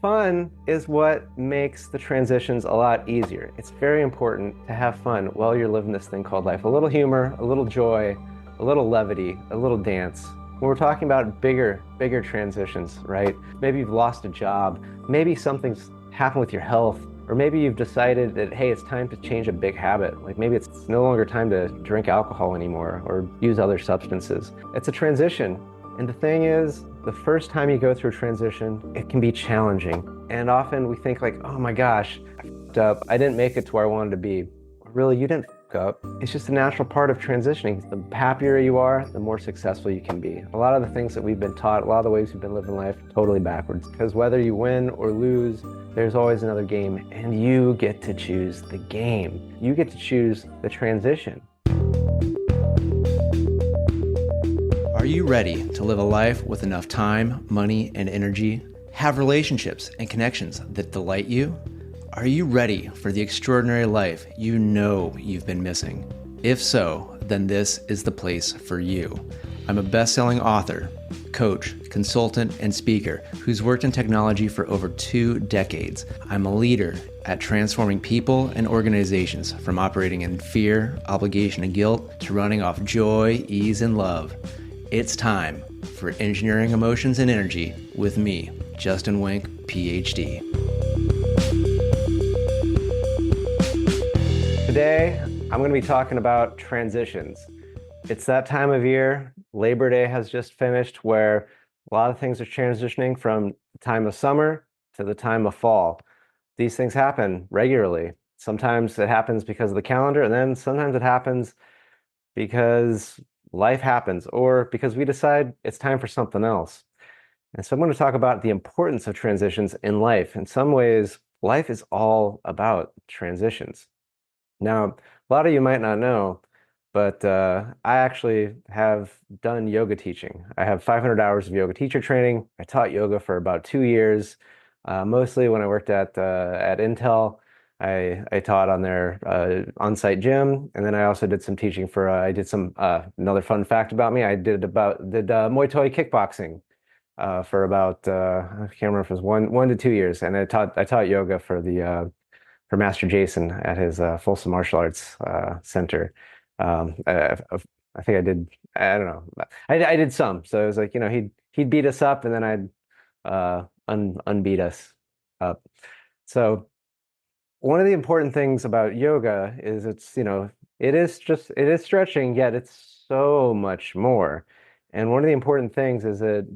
Fun is what makes the transitions a lot easier. It's very important to have fun while you're living this thing called life. A little humor, a little joy, a little levity, a little dance. When we're talking about bigger transitions, right? Maybe you've lost a job, maybe something's happened with your health, or maybe you've decided that, hey, it's time to change a big habit. Like maybe it's no longer time to drink alcohol anymore or use other substances. It's a transition. And the thing is, the first time you go through a transition, it can be challenging. And often we think like, oh my gosh, I fucked up. I didn't make it to where I wanted to be. Really, you didn't fuck up. It's just a natural part of transitioning. The happier you are, the more successful you can be. A lot of the things that we've been taught, a lot of the ways we've been living life, totally backwards. Because whether you win or lose, there's always another game, and you get to choose the game. You get to choose the transition. Are you ready to live a life with enough time, money, and energy? Have relationships and connections that delight you? Are you ready for the extraordinary life you know you've been missing? If so, then this is the place for you. I'm a best-selling author, coach, consultant, and speaker who's worked in technology for over 2 decades. I'm a leader at transforming people and organizations from operating in fear, obligation, and guilt to running off joy, ease, and love. It's time for Engineering Emotions and Energy with me, Justin Wink, Ph.D. Today, I'm going to be talking about transitions. It's that time of year. Labor Day has just finished where a lot of things are transitioning from the time of summer to the time of fall. These things happen regularly. Sometimes it happens because of the calendar, and then sometimes it happens because life happens or because we decide it's time for something else. And so I'm going to talk about the importance of transitions in life. In some ways, life is all about transitions. Now, a lot of you might not know, but I actually have done yoga teaching. I have 500 hours of yoga teacher training. I taught yoga for about 2 years, mostly when I worked at Intel. I taught on their on-site gym, and then I also did some teaching for. I did some another fun fact about me. I did Muay Thai kickboxing for about I can't remember if it was one to 2 years, and I taught yoga for Master Jason at his Folsom Martial Arts Center. I think I did. I don't know. I did some. So it was like he'd beat us up, and then I'd unbeat us up. So one of the important things about yoga is it is stretching, yet it's so much more. And one of the important things is that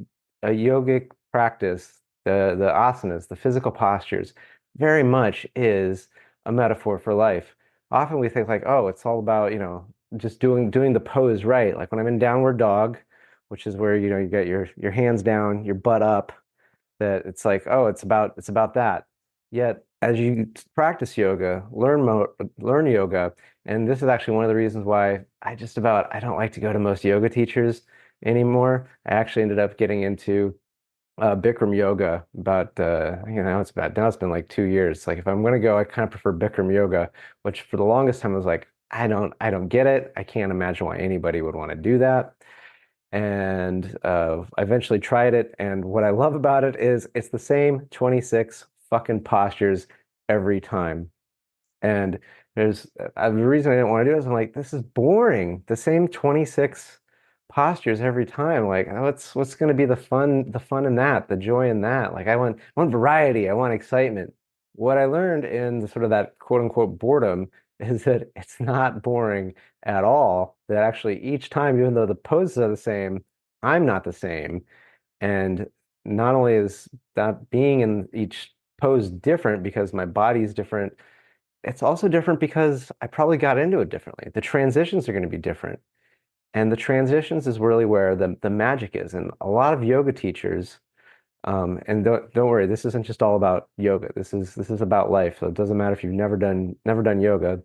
a yogic practice, the asanas, the physical postures, very much is a metaphor for life. Often we think like, oh, it's all about, just doing the pose right. Like when I'm in downward dog, which is where, you get your hands down, your butt up, that it's like, oh, it's about that. Yet as you practice yoga, learn yoga, and this is actually one of the reasons why I don't like to go to most yoga teachers anymore. I actually ended up getting into Bikram yoga about now it's been like 2 years. Like if I'm gonna go, I kind of prefer Bikram yoga, which for the longest time I was like, I don't get it. I can't imagine why anybody would want to do that. And I eventually tried it, and what I love about it is it's the same 26 fucking postures every time. And there's the reason I didn't want to do it is I'm like, this is boring. The same 26 postures every time. Like, what's going to be the fun in that, the joy in that? Like, I want variety. I want excitement. What I learned in the sort of that quote unquote boredom is that it's not boring at all. That actually each time, even though the poses are the same, I'm not the same. And not only is that being in each pose different because my body's different, it's also different because I probably got into it differently. The transitions are going to be different. And the transitions is really where the magic is. And a lot of yoga teachers, and don't worry, this isn't just all about yoga. This is about life. So it doesn't matter if you've never done yoga.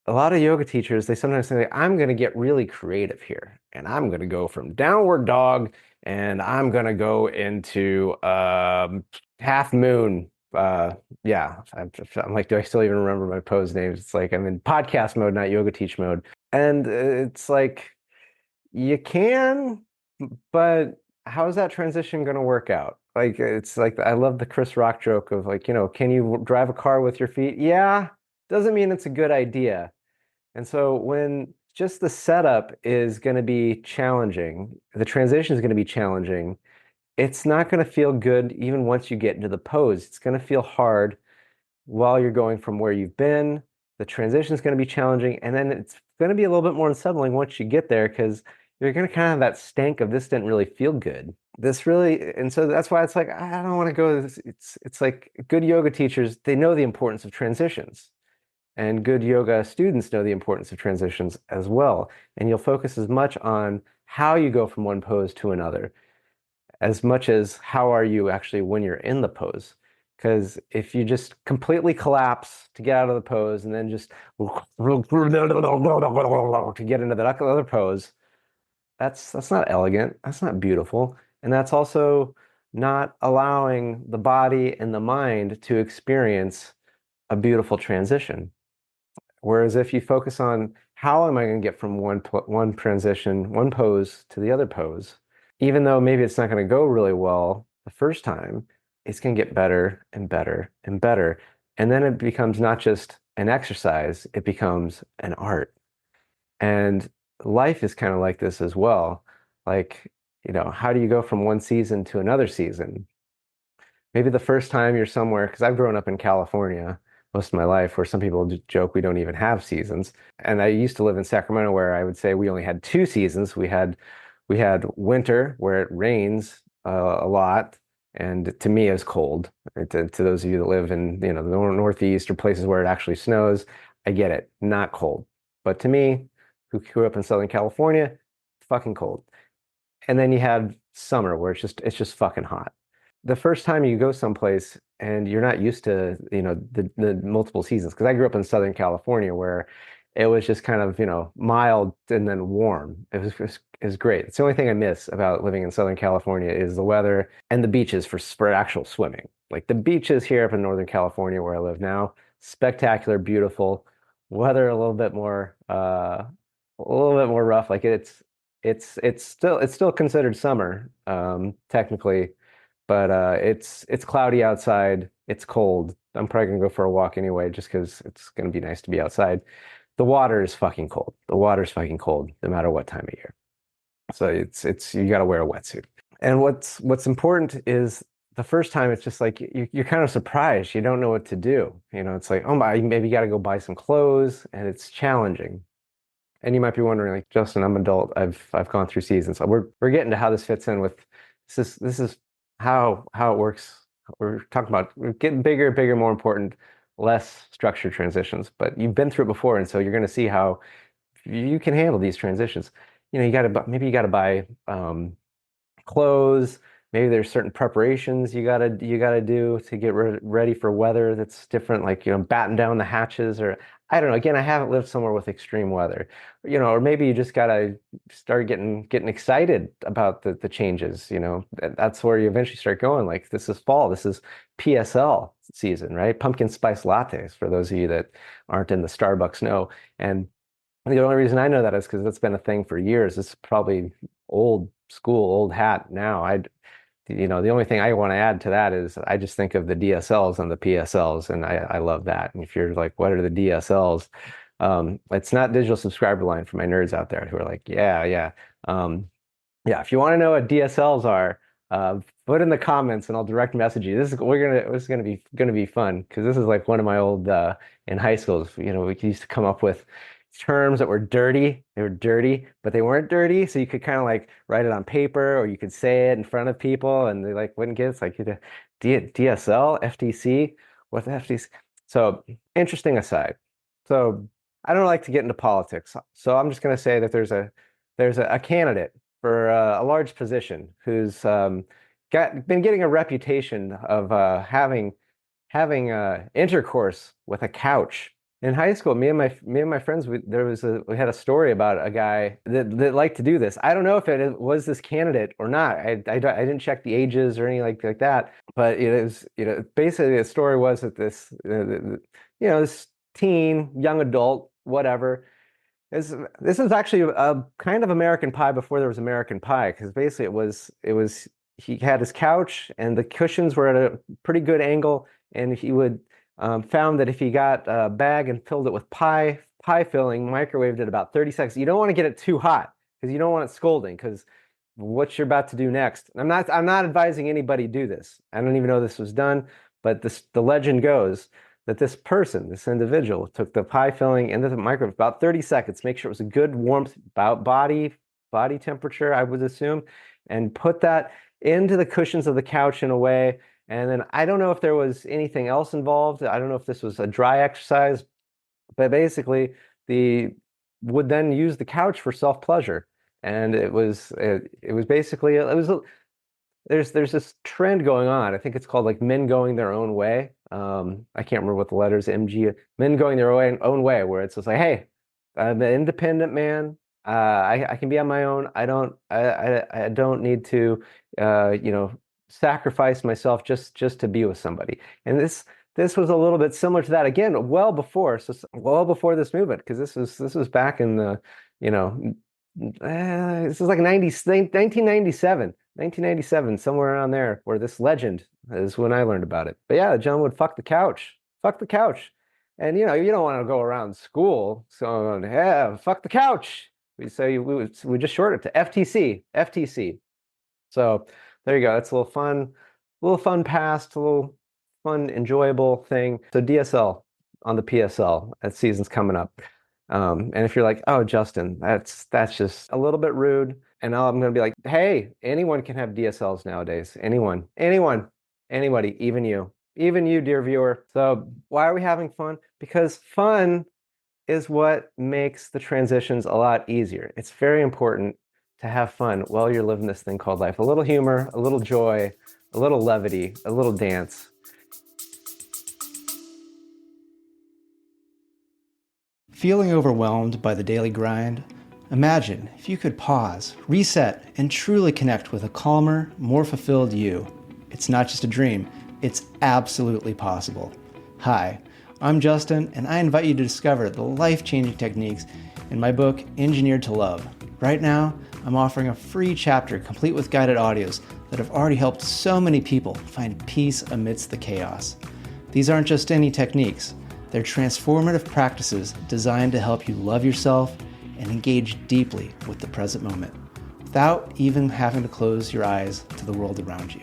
A lot of yoga teachers, they sometimes say, I'm going to get really creative here, and I'm going to go from downward dog, and I'm going to go into half moon. Yeah, I'm like, do I still even remember my pose names? It's like I'm in podcast mode, not yoga teach mode. And it's like, you can, but how is that transition going to work out? like it's like I love the Chris Rock joke of like, can you drive a car with your feet? Yeah, doesn't mean it's a good idea. And so when just the setup is going to be challenging, the transition is going to be challenging, it's not going to feel good even once you get into the pose. It's going to feel hard while you're going from where you've been. The transition is going to be challenging, and then it's going to be a little bit more unsettling once you get there because you're going to kind of have that stank of this didn't really feel good. This really, and so that's why it's like I don't want to go. It's like good yoga teachers, they know the importance of transitions. And good yoga students know the importance of transitions as well. And you'll focus as much on how you go from one pose to another, as much as how are you actually when you're in the pose. Because if you just completely collapse to get out of the pose and then just to get into the other pose, that's not elegant. That's not beautiful. And that's also not allowing the body and the mind to experience a beautiful transition. Whereas if you focus on how am I going to get from one transition, one pose to the other pose, even though maybe it's not going to go really well the first time, it's going to get better and better and better. And then it becomes not just an exercise, it becomes an art. And life is kind of like this as well. Like, how do you go from one season to another season? Maybe the first time you're somewhere, because I've grown up in California most of my life, where some people joke we don't even have seasons. And I used to live in Sacramento, where I would say we only had two seasons. We had winter, where it rains a lot, and to me it's cold. To those of you that live in the Northeast or places where it actually snows, I get it, not cold. But to me, who grew up in Southern California, it's fucking cold. And then you had summer, where it's just fucking hot. The first time you go someplace and you're not used to, the multiple seasons, because I grew up in Southern California where it was just kind of, mild and then warm. It was great. It's the only thing I miss about living in Southern California is the weather and the beaches for actual swimming. Like the beaches here up in Northern California where I live now, spectacular, beautiful. Weather a little bit more rough. Like it's still considered summer, technically, but it's cloudy outside. It's cold. I'm probably gonna go for a walk anyway, just because it's gonna be nice to be outside. The water is fucking cold. The water's fucking cold, no matter what time of year. So it's you got to wear a wetsuit. And what's important is the first time it's just like you're kind of surprised. You don't know what to do. It's like, oh my, maybe you got to go buy some clothes, and it's challenging. And you might be wondering, like, Justin, I'm an adult. I've gone through seasons. So we're getting to how this fits in with this is how it works. We're talking about we're getting bigger, bigger, more important, less structured transitions. But you've been through it before, and so you're going to see how you can handle these transitions. Maybe you got to buy clothes. Maybe there's certain preparations you gotta do to get ready for weather that's different, like batten down the hatches, or I don't know. Again, I haven't lived somewhere with extreme weather, or maybe you just gotta start getting excited about the changes. That's where you eventually start going. Like this is fall. This is PSL season, right? Pumpkin spice lattes for those of you that aren't in the Starbucks know. And the only reason I know that is because that's been a thing for years. It's probably old school, old hat now. The only thing I want to add to that is I just think of the DSLs and the PSLs, and I love that. And if you're like, what are the DSLs? It's not digital subscriber line for my nerds out there who are like, yeah, yeah. Yeah, if you want to know what DSLs are, put in the comments and I'll direct message you. This is gonna be fun because this is like one of my old in high schools. We used to come up with terms that were dirty. They were dirty, but they weren't dirty. So you could kind of like write it on paper or you could say it in front of people and they like wouldn't get it. It's like DSL, FTC, what the FTC? So interesting aside. So I don't like to get into politics. So I'm just gonna say that there's a candidate for a large position who's been getting a reputation of having intercourse with a couch. In high school, me and my friends, we had a story about a guy that liked to do this. I don't know if it was this candidate or not. I didn't check the ages or anything like that. But it was, basically the story was that this teen, young adult, whatever. This is actually a kind of American Pie before there was American Pie, because basically it was he had his couch and the cushions were at a pretty good angle, and he would found that if he got a bag and filled it with pie filling, microwaved it about 30 seconds. You don't want to get it too hot because you don't want it scolding because what you're about to do next. I'm not advising anybody do this. I don't even know this was done, but the legend goes that this person, this individual, took the pie filling into the microwave about 30 seconds, make sure it was a good warmth, about body temperature, I would assume, and put that into the cushions of the couch in a way. And then I don't know if there was anything else involved. I don't know if this was a dry exercise, but basically the would then use the couch for self-pleasure. And it was basically it was there's this trend going on. I think it's called like men going their own way. I can't remember what the letters MG, men going their own way, where it's just like, hey, I'm an independent man. I can be on my own. I don't need to sacrifice myself just to be with somebody. And this was a little bit similar to that again, well before this movement, because this was back in the, you know, this is like 1997, somewhere around there, where this legend is when I learned about it. But yeah, the gentleman would fuck the couch. And you don't want to go around school. So yeah, fuck the couch. We just short it to FTC. So there you go. That's a little fun past, a little fun, enjoyable thing. So DSL on the PSL, that season's coming up. And if you're like, oh, Justin, that's just a little bit rude. And now I'm going to be like, hey, anyone can have DSLs nowadays. Anybody, even you, dear viewer. So why are we having fun? Because fun is what makes the transitions a lot easier. It's very important to have fun while you're living this thing called life. A little humor, a little joy, a little levity, a little dance. Feeling overwhelmed by the daily grind? Imagine if you could pause, reset, and truly connect with a calmer, more fulfilled you. It's not just a dream, it's absolutely possible. Hi, I'm Justin, and I invite you to discover the life-changing techniques in my book, Engineered to Love. Right now, I'm offering a free chapter complete with guided audios that have already helped so many people find peace amidst the chaos. These aren't just any techniques. They're transformative practices designed to help you love yourself and engage deeply with the present moment, without even having to close your eyes to the world around you.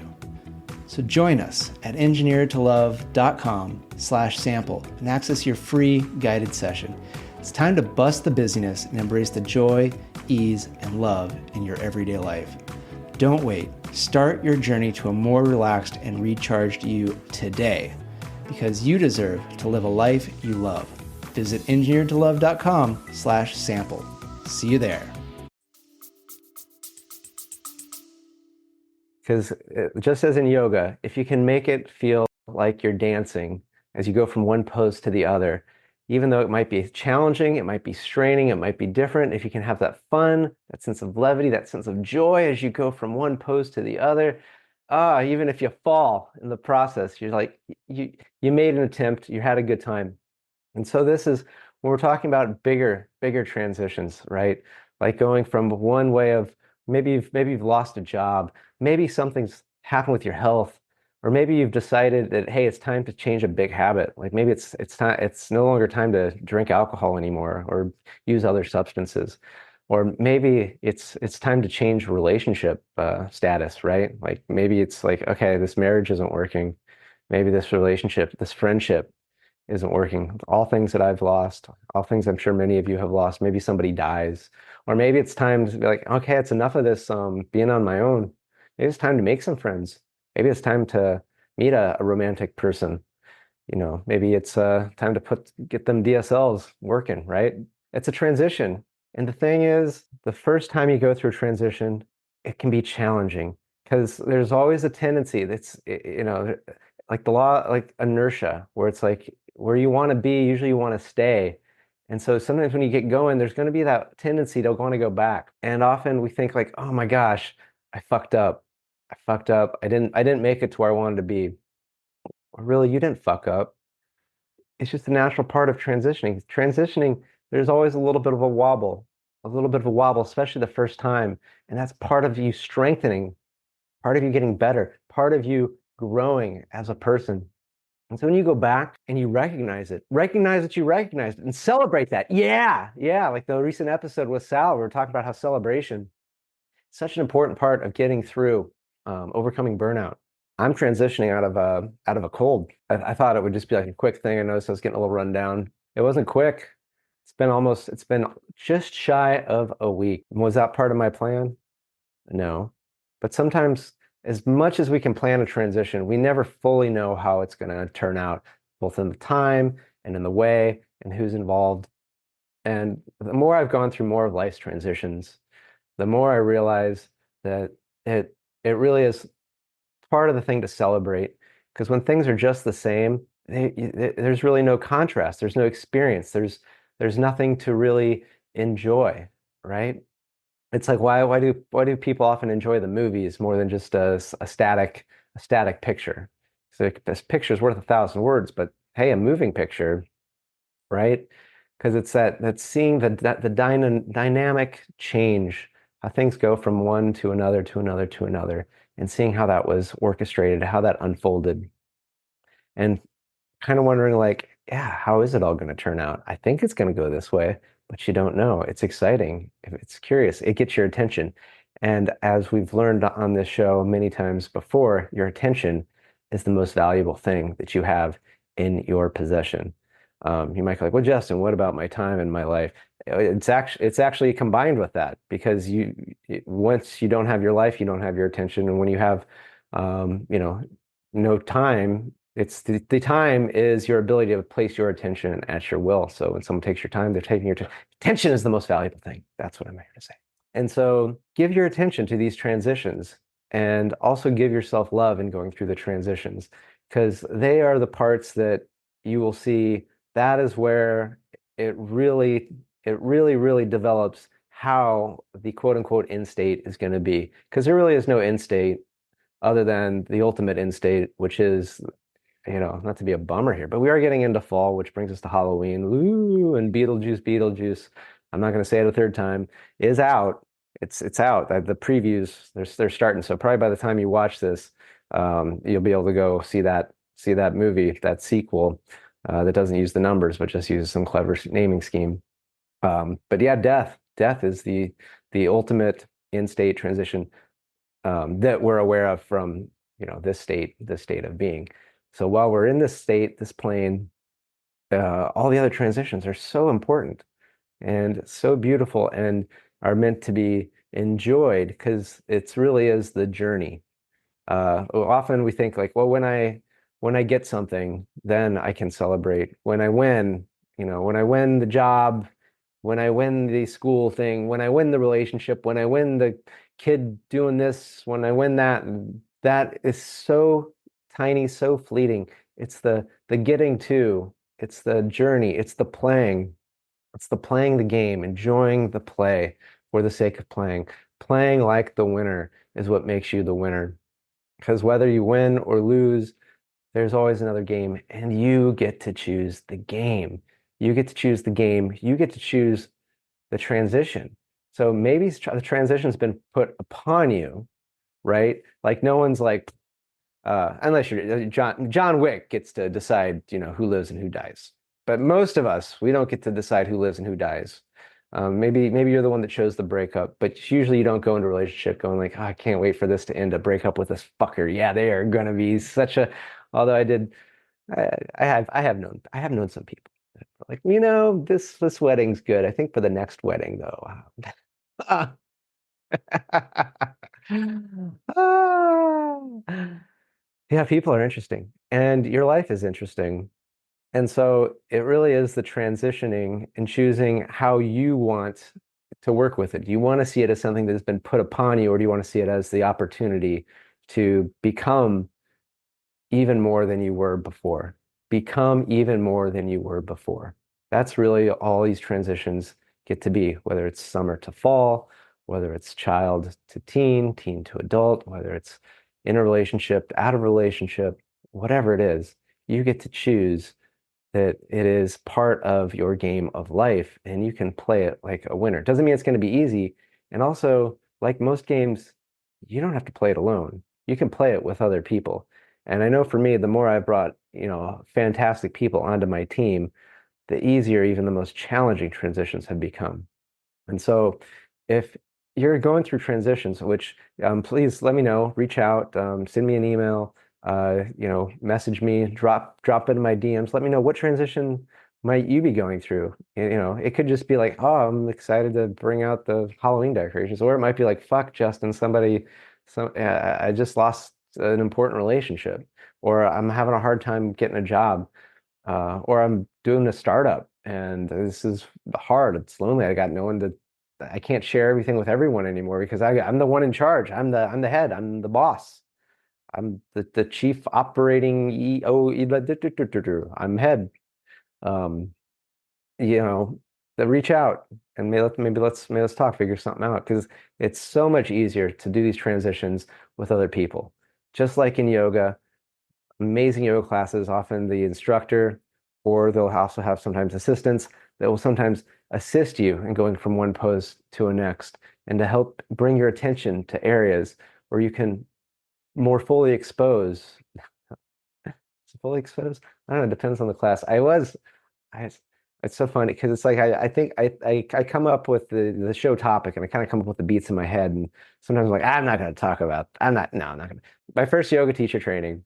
So join us at engineeredtolove.com/sample and access your free guided session. It's time to bust the busyness and embrace the joy, ease, and love in your everyday life. Don't wait. Start your journey to a more relaxed and recharged you today, because you deserve to live a life you love. Visit engineeredtolove.com/sample. See you there. Because just as in yoga, if you can make it feel like you're dancing as you go from one pose to the other, even though it might be challenging, it might be straining, it might be different, if you can have that fun, that sense of levity, that sense of joy as you go from one pose to the other, even if you fall in the process, you're like, you made an attempt, you had a good time. And so this is when we're talking about bigger transitions, right? Like going from one way of maybe you've lost a job, maybe something's happened with your health, or maybe you've decided that, hey, it's time to change a big habit. Like maybe it's no longer time to drink alcohol anymore or use other substances. Or maybe it's time to change relationship status, right? Like maybe it's like, okay, this marriage isn't working. Maybe this relationship, this friendship isn't working. All things that I've lost, all things I'm sure many of you have lost. Maybe somebody dies. Or maybe it's time to be like, okay, it's enough of this being on my own. Maybe it's time to make some friends. Maybe it's time to meet a romantic person. Maybe it's time to get them DSLs working, right? It's a transition. And the thing is, the first time you go through a transition, it can be challenging because there's always a tendency like the law, like inertia, where it's like where you want to be, usually you want to stay. And so sometimes when you get going, there's going to be that tendency to want to go back. And often we think like, oh my gosh, I fucked up. I didn't make it to where I wanted to be. Or really, you didn't fuck up. It's just a natural part of transitioning. Transitioning, there's always a little bit of a wobble, especially the first time. And that's part of you strengthening part of you getting better, part of you growing as a person. And so when you go back and you recognize that you recognize it and celebrate that. Yeah, yeah. Like the recent episode with Sal, we were talking about how celebration is such an important part of getting through, overcoming burnout. I'm transitioning out of a cold. I thought it would just be like a quick thing. I noticed I was getting a little run down. It wasn't quick. It's been just shy of a week. Was that part of my plan? No. But sometimes, as much as we can plan a transition, we never fully know how it's going to turn out, both in the time and in the way and who's involved. And the more I've gone through more of life's transitions, the more I realize that it really is part of the thing to celebrate. Because when things are just the same, there's really no contrast. There's no experience. There's nothing to really enjoy, right? It's like why do people often enjoy the movies more than just a static picture? So like, this picture's worth 1,000 words, but hey, a moving picture, right? Because it's that seeing the dynamic change, how things go from one to another to another to another, and seeing how that was orchestrated, how that unfolded, and kind of wondering like, yeah, how is it all going to turn out? I think it's going to go this way, but you don't know. It's exciting. It's curious. It gets your attention. And as we've learned on this show many times before, your attention is the most valuable thing that you have in your possession. You might be like, well, Justin, what about my time and my life? It's actually combined with that because once you don't have your life, you don't have your attention, and when you have, you know, no time, it's the time is your ability to place your attention at your will. So when someone takes your time, they're taking your attention is the most valuable thing. That's what I'm here to say. And so give your attention to these transitions and also give yourself love in going through the transitions because they are the parts that you will see that is where it really, really develops how the quote unquote end state is going to be. Because there really is no end state other than the ultimate end state, which is, not to be a bummer here, but we are getting into fall, which brings us to Halloween. Ooh, and Beetlejuice. I'm not going to say it a third time, is out. It's out. The previews, they're starting. So probably by the time you watch this, you'll be able to go see that movie, that sequel, that doesn't use the numbers, but just uses some clever naming scheme. But yeah, death is the ultimate in-state transition that we're aware of from this state of being. So while we're in this state, this plane, all the other transitions are so important and so beautiful and are meant to be enjoyed because it's really is the journey. Often we think like, well, when I get something, then I can celebrate. When I win the job, when I win the school thing, when I win the relationship, when I win the kid doing this, when I win that, that is so tiny, so fleeting. It's the getting to, it's the journey, it's the playing the game, enjoying the play for the sake of playing. Playing like the winner is what makes you the winner. Because whether you win or lose, there's always another game, and you get to choose the game. You get to choose the game. You get to choose the transition. So maybe the transition's been put upon you, right? Like no one's like, unless you're John Wick gets to decide, who lives and who dies. But most of us, we don't get to decide who lives and who dies. Maybe you're the one that chose the breakup, but usually you don't go into a relationship going like, oh, I can't wait for this to end, a breakup with this fucker. Yeah, they are gonna be such a. Although I have known some people like, this wedding's good. I think for the next wedding though. Ah. Yeah, people are interesting, and your life is interesting. And so it really is the transitioning and choosing how you want to work with it. Do you want to see it as something that has been put upon you, or do you want to see it as the opportunity to become even more than you were before? Become even more than you were before. That's really all these transitions get to be, whether it's summer to fall, whether it's child to teen, teen to adult, whether it's in a relationship, out of relationship, whatever it is, you get to choose that it is part of your game of life and you can play it like a winner. Doesn't mean it's going to be easy. And also, like most games, you don't have to play it alone. you can play it with other people. And I know for me, the more I brought, fantastic people onto my team, the easier even the most challenging transitions have become. And so if you're going through transitions, which please let me know, reach out, send me an email, message me, drop into my DMs, let me know what transition might you be going through. It could just be like, oh, I'm excited to bring out the Halloween decorations, or it might be like, fuck, Justin, I just lost an important relationship, or I'm having a hard time getting a job, or I'm doing a startup and this is hard. It's lonely. I got no one to, I can't share everything with everyone anymore because I'm the one in charge. I'm the head. I'm the boss. I'm the chief operating EO. I'm head. Um, you know, reach out and maybe let's talk, figure something out because it's so much easier to do these transitions with other people. Just like in yoga, amazing yoga classes, often the instructor, or they'll also have sometimes assistants that will sometimes assist you in going from one pose to a next and to help bring your attention to areas where you can more fully expose. Fully expose? I don't know, it depends on the class. I, it's so funny because it's like I think I come up with the show topic and I kind of come up with the beats in my head and sometimes I'm like, I'm not going to talk about, I'm not, no, I'm not going to. My first yoga teacher training,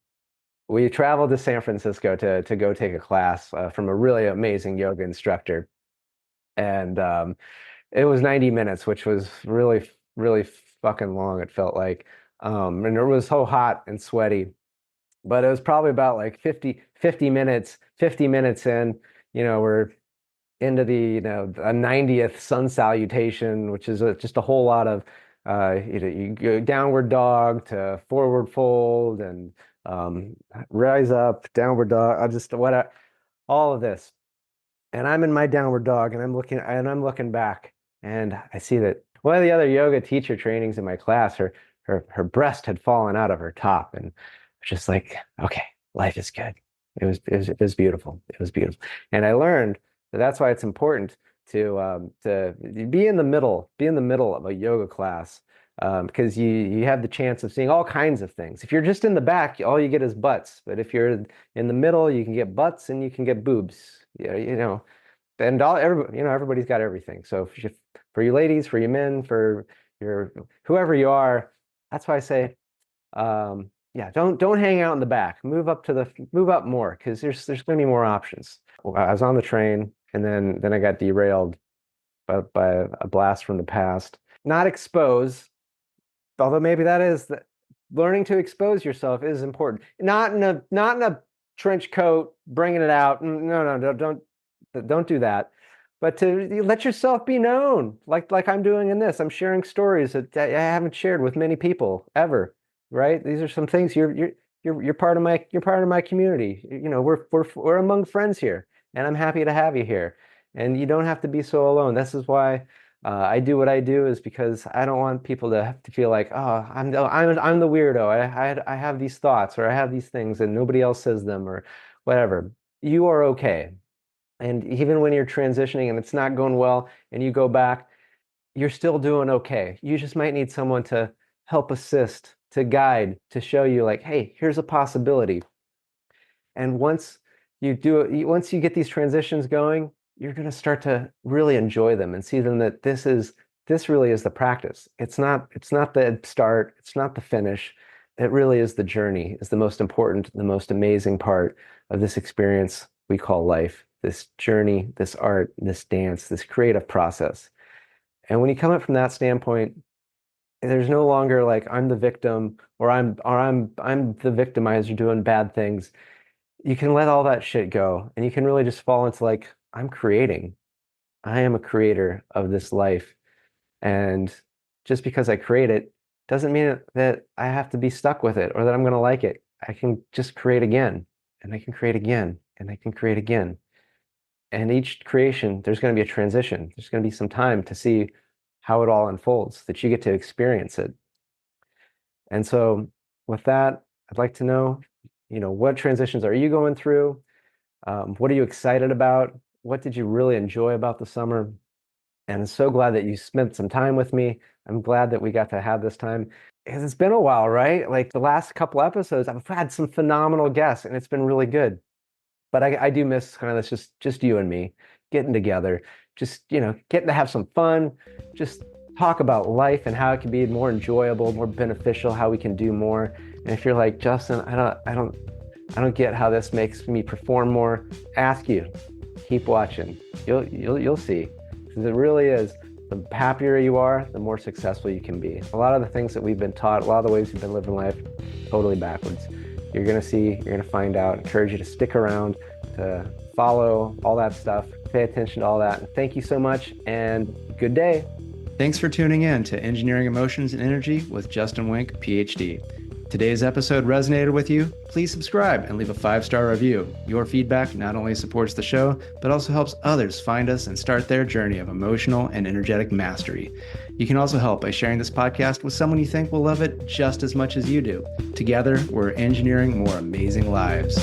we traveled to San Francisco to go take a class from a really amazing yoga instructor, and it was 90 minutes, which was really really fucking long. It felt like, and it was so hot and sweaty, but it was probably about like 50 minutes in. We're into the a 90th sun salutation, which is just a whole lot of you go downward dog to forward fold and um, rise up, downward dog. I just what all of this, and I'm in my downward dog, and I'm looking back, and I see that one of the other yoga teacher trainings in my class, her breast had fallen out of her top, and just like, okay, life is good. It was beautiful. It was beautiful, and I learned that that's why it's important to be in the middle of a yoga class, because you have the chance of seeing all kinds of things. If you're just in the back, all you get is butts. But if you're in the middle, you can get butts and you can get boobs. Yeah, and everybody's got everything. So for you ladies, for you men, for your whoever you are, that's why I say, yeah, don't hang out in the back. Move up more because there's going to be more options. I was on the train and then I got derailed by a blast from the past. Not expose, although maybe that is learning to expose yourself is important. Not in a trench coat, bringing it out. No, don't do that. But to let yourself be known, like I'm doing in this. I'm sharing stories that I haven't shared with many people ever, right? These are some things you're part of my community. We're among friends here, and I'm happy to have you here. And you don't have to be so alone. This is why I do what I do, is because I don't want people to have to feel like, oh, I'm the weirdo. I have these thoughts or I have these things and nobody else says them or whatever. You are okay. And even when you're transitioning and it's not going well and you go back, you're still doing okay. You just might need someone to help assist, to guide, to show you like, hey, here's a possibility. And once you get these transitions going, you're going to start to really enjoy them and see them that this really is the practice. It's not the start, it's not the finish. It really is the journey, is the most important, the most amazing part of this experience we call life. This journey, this art, this dance, this creative process. And when you come up from that standpoint, there's no longer like I'm the victim or I'm the victimizer doing bad things. You can let all that shit go and you can really just fall into like, I'm creating. I am a creator of this life. And just because I create it doesn't mean that I have to be stuck with it or that I'm going to like it. I can just create again and I can create again and I can create again. And each creation, there's going to be a transition. There's going to be some time to see how it all unfolds, that you get to experience it. And so with that, I'd like to know, what transitions are you going through? What are you excited about? What did you really enjoy about the summer? And I'm so glad that you spent some time with me. I'm glad that we got to have this time. 'Cause it's been a while, right? Like the last couple episodes, I've had some phenomenal guests and it's been really good. But I do miss kind of this just you and me getting together, just, getting to have some fun, just talk about life and how it can be more enjoyable, more beneficial, how we can do more. And if you're like, Justin, I don't get how this makes me perform more, ask you. Keep watching. You'll see. Because it really is. The happier you are, the more successful you can be. A lot of the things that we've been taught, a lot of the ways we've been living life, totally backwards. You're going to see, you're going to find out. Encourage you to stick around, to follow all that stuff, pay attention to all that. And thank you so much and good day. Thanks for tuning in to Engineering Emotions and Energy with Justin Wink, Ph.D. Today's episode resonated with you? Please subscribe and leave a 5-star review. Your feedback not only supports the show, but also helps others find us and start their journey of emotional and energetic mastery. You can also help by sharing this podcast with someone you think will love it just as much as you do. Together, we're engineering more amazing lives.